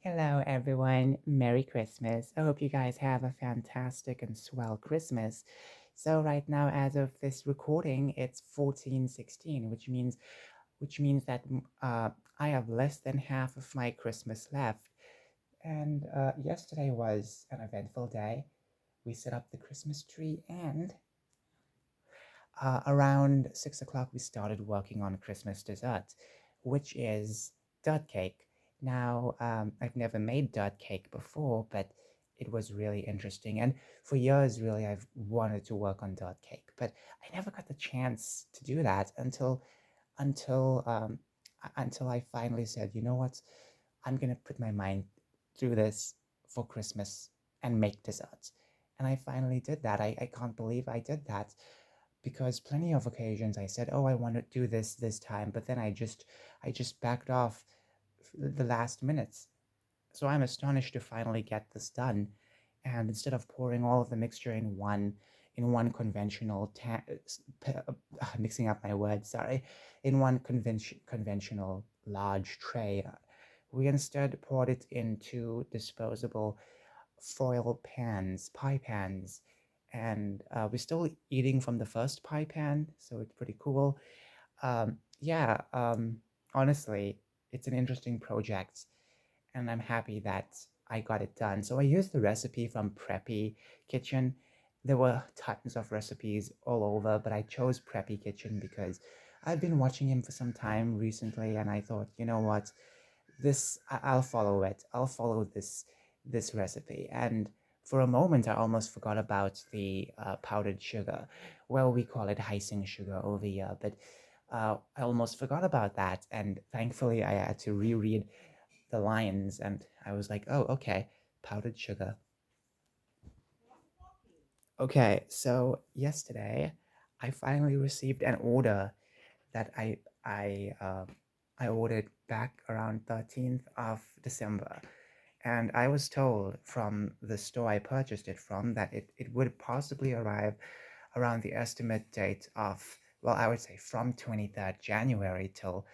Hello, everyone. Merry Christmas. I hope you guys have a fantastic and swell Christmas. So right now, as of this recording, it's 14/16, which means that I have less than half of my Christmas left. And yesterday was an eventful day. We set up the Christmas tree, and around 6 o'clock, we started working on Christmas dessert, which is dirt cake. Now, I've never made dirt cake before, but it was really interesting. And for years, really, I've wanted to work on dirt cake, but I never got the chance to do that until until I finally said, you know what, I'm gonna put my mind through this for Christmas and make desserts. And I finally did that. I can't believe I did that because plenty of occasions I said, "Oh, I want to do this time," but then I just backed off the last minutes. So I'm astonished to finally get this done. And instead of pouring all of the mixture in one mixing up my words, sorry, in one conventional large tray, we instead poured it into disposable foil pans, pie pans, and we're still eating from the first pie pan, so it's pretty cool. Yeah, honestly, it's an interesting project, and I'm happy that I got it done. So I used the recipe from Preppy Kitchen. There were tons of recipes all over, but I chose Preppy Kitchen because I've been watching him for some time recently, and I thought, you know what, I'll follow it. I'll follow this recipe. And for a moment, I almost forgot about the powdered sugar. Well, we call it icing sugar over here, but I almost forgot about that. And thankfully, I had to reread the lines, and I was like, oh, okay, powdered sugar. Okay, so yesterday, I finally received an order that I ordered back around 13th of December. And I was told from the store I purchased it from that it would possibly arrive around the estimate date of, well, I would say from 23rd January till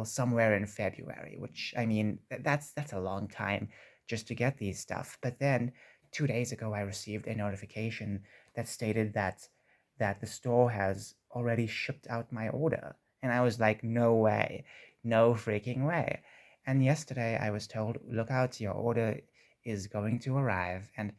somewhere in February, which I mean that's a long time just to get these stuff. But then 2 days ago I received a notification that stated that the store has already shipped out my order. And I was like, no way, no freaking way. And yesterday I was told, look out, your order is going to arrive, and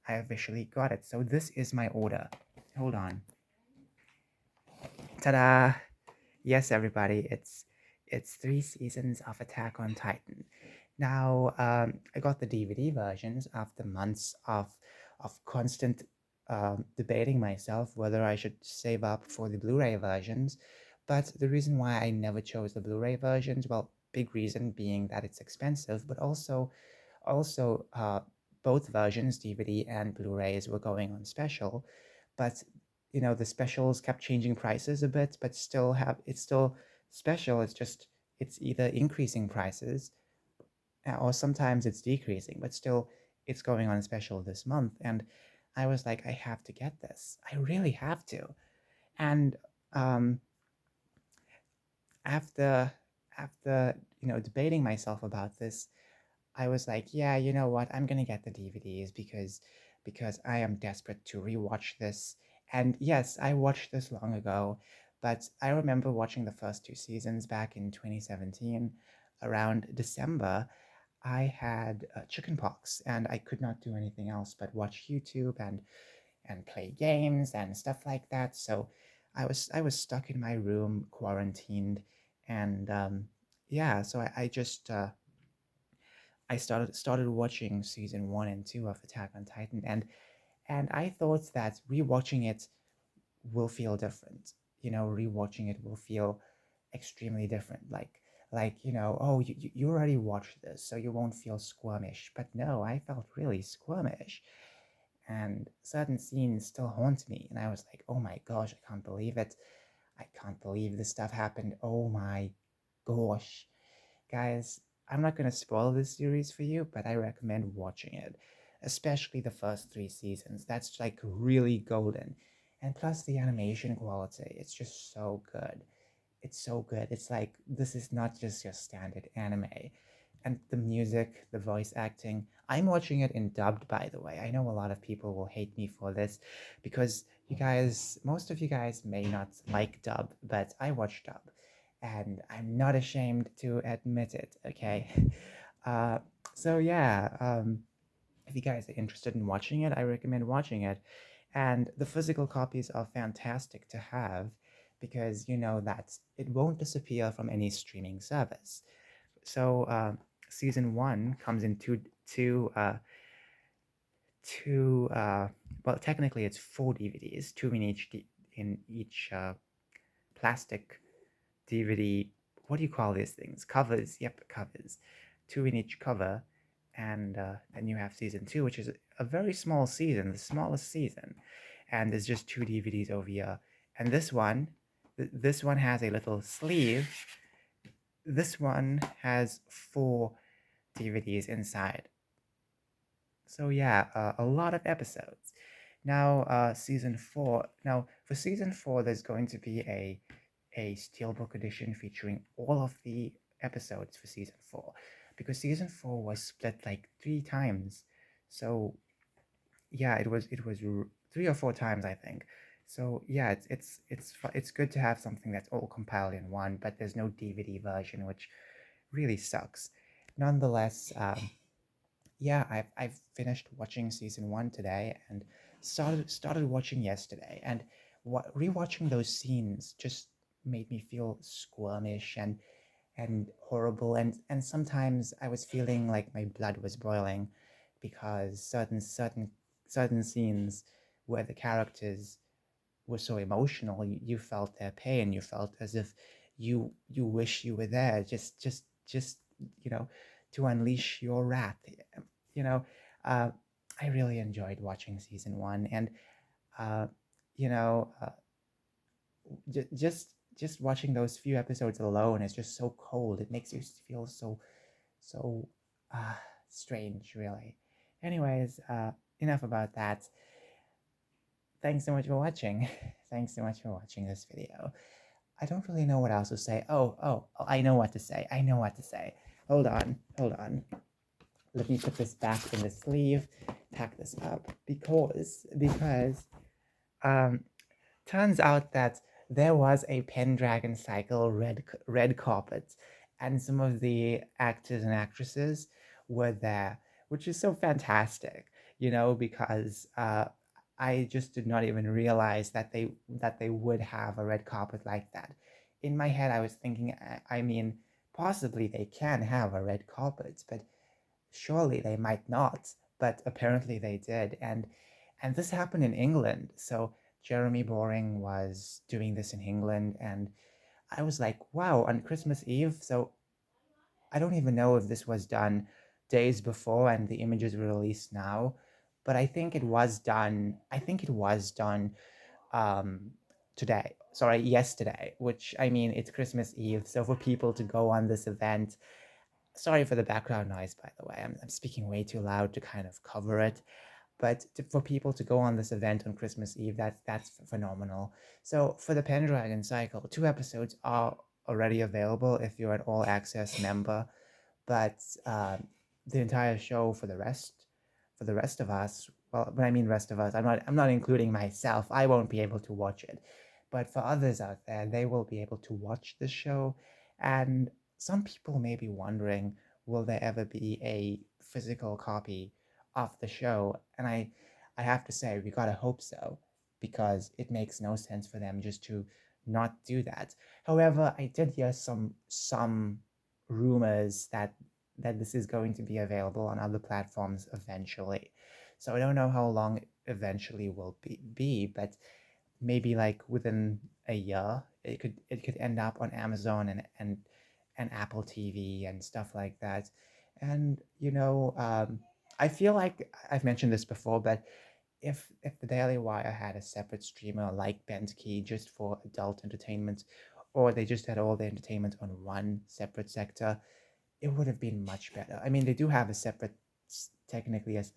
I officially got it. So this is my order. Hold on. Ta-da! Yes, everybody, it's three seasons of Attack on Titan. Now, I got the DVD versions after months of constant debating myself whether I should save up for the Blu-ray versions. But the reason why I never chose the Blu-ray versions, well, big reason being that it's expensive, but also both versions, DVD and Blu-rays, were going on special. But the specials kept changing prices a bit, but it's still special. It's either increasing prices or sometimes it's decreasing, but still it's going on special this month. And I was like, I have to get this. I really have to. And um, after after debating myself about this, I was like, yeah, you know what? I'm gonna get the DVDs because I am desperate to rewatch this. And yes, I watched this long ago, but I remember watching the first two seasons back in 2017. Around December, I had chickenpox, and I could not do anything else but watch YouTube and play games and stuff like that. So I was stuck in my room, quarantined, and yeah. So I just I started watching season 1 and 2 of Attack on Titan, and I thought that rewatching it will feel different. Rewatching it will feel extremely different. Like oh, you already watched this, so you won't feel squirmish. But no, I felt really squirmish, and certain scenes still haunt me. And I was like, oh my gosh, I can't believe it. I can't believe this stuff happened. Oh my gosh. Guys, I'm not going to spoil this series for you, but I recommend watching it, especially the first three seasons. That's like really golden. And plus the animation quality, it's just so good. It's so good. It's like this is not just your standard anime. and the music, the voice acting. I'm watching it in dubbed, by the way. I know a lot of people will hate me for this because most of you guys may not like dub, but I watch dub, and I'm not ashamed to admit it. Okay, uh, so yeah, if you guys are interested in watching it, I recommend watching it. And the physical copies are fantastic to have because you know that it won't disappear from any streaming service. So season one comes in two. Well, technically it's four DVDs, two in each plastic DVD. What do you call these things? Covers. Yep, covers. Two in each cover, and then you have season two, which is a very small season, the smallest season, and there's just two DVDs over here. And this one has a little sleeve. This one has four DVDs inside. So yeah, a lot of episodes. Now, season four. Now, for season four, there's going to be a steelbook edition featuring all of the episodes for season four, because season four was split like three times. So yeah, it was three or four times, I think. So yeah, it's good to have something that's all compiled in one, but there's no DVD version, which really sucks. Nonetheless, yeah, I've finished watching season one today and started watching yesterday, and rewatching those scenes just made me feel squirmish and horrible, and sometimes I was feeling like my blood was boiling because certain scenes where the characters were so emotional, you felt their pain, you felt as if you wish you were there, just you know, to unleash your wrath. you know uh, I really enjoyed watching season one, and uh, you know uh, just watching those few episodes alone is just so cold. It makes you feel so uh, strange, really. Anyways, enough about that. Thanks so much for watching. Thanks so much for watching this video. I don't really know what else to say. Oh, I know what to say. I know what to say. Hold on. Let me put this back in the sleeve, tack this up, because um turns out that there was a Pendragon Cycle red carpet, and some of the actors and actresses were there, which is so fantastic, because I just did not even realize that they would have a red carpet like that. In my head, I was thinking, I mean, possibly they can have a red carpet, but surely they might not, but apparently they did. And this happened in England. So Jeremy Boring was doing this in England, and I was like, wow, on Christmas Eve. So I don't even know if this was done days before and the images were released now, but I think it was done. I think it was done um, today. Sorry, yesterday. Which, I mean, it's Christmas Eve, so for people to go on this event, sorry for the background noise, by the way. I'm speaking way too loud to kind of cover it. But for people to go on this event on Christmas Eve, that's phenomenal. So for the Pendragon Cycle, two episodes are already available if you're an all access member. But the entire show for the rest of us, well, when I mean rest of us, I'm not including myself. I won't be able to watch it, but for others out there, they will be able to watch the show. And some people may be wondering, will there ever be a physical copy of the show? And I have to say, we gotta hope so, because it makes no sense for them just to not do that. However, I did hear some rumors that this is going to be available on other platforms eventually. So I don't know how long eventually will be, but maybe like within a year, it could end up on Amazon and Apple TV and stuff like that. And I feel like I've mentioned this before, but if the Daily Wire had a separate streamer like BentKey just for adult entertainment, or they just had all the entertainment on one separate sector, it would have been much better. I mean, they do have a separate, technically as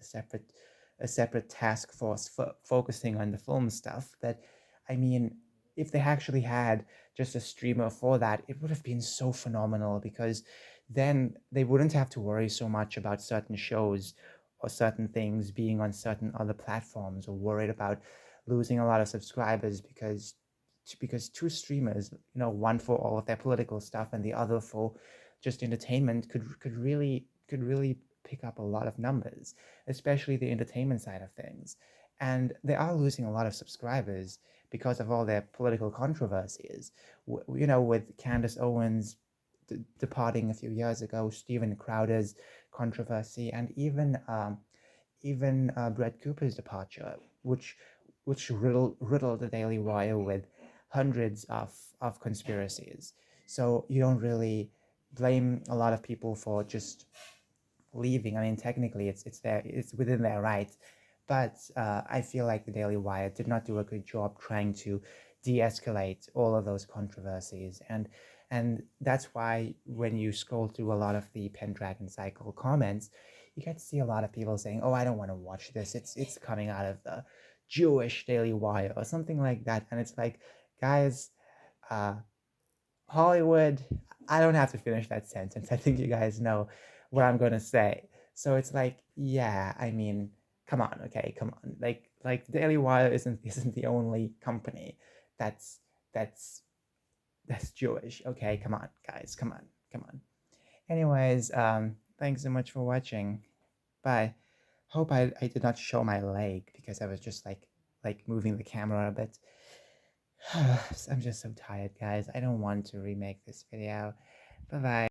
a separate task force for focusing on the film stuff. But I mean, if they actually had just a streamer for that, it would have been so phenomenal, because then they wouldn't have to worry so much about certain shows or certain things being on certain other platforms, or worried about losing a lot of subscribers because two streamers, one for all of their political stuff and the other for just entertainment, could really pick up a lot of numbers, especially the entertainment side of things. And they are losing a lot of subscribers because of all their political controversies. With Candace Owens departing a few years ago, Steven Crowder's controversy, and even Brett Cooper's departure, which riddled the Daily Wire with hundreds of conspiracies. So you don't really blame a lot of people for just leaving. I mean, technically, it's within their right, but I feel like the Daily Wire did not do a good job trying to de-escalate all of those controversies, and that's why when you scroll through a lot of the Pendragon Cycle comments, you get to see a lot of people saying, "Oh, I don't want to watch this. It's coming out of the Jewish Daily Wire or something like that," and it's like, guys, uh, Hollywood, I don't have to finish that sentence. I think you guys know what I'm going to say. So it's like, yeah, I mean, come on, okay, come on. Like Daily Wire isn't the only company that's that's that's Jewish. Okay, come on, guys, come on, come on. Anyways, thanks so much for watching. Bye. Hope I did not show my leg because I was just like moving the camera a bit. I'm just so tired, guys. I don't want to remake this video. Bye bye.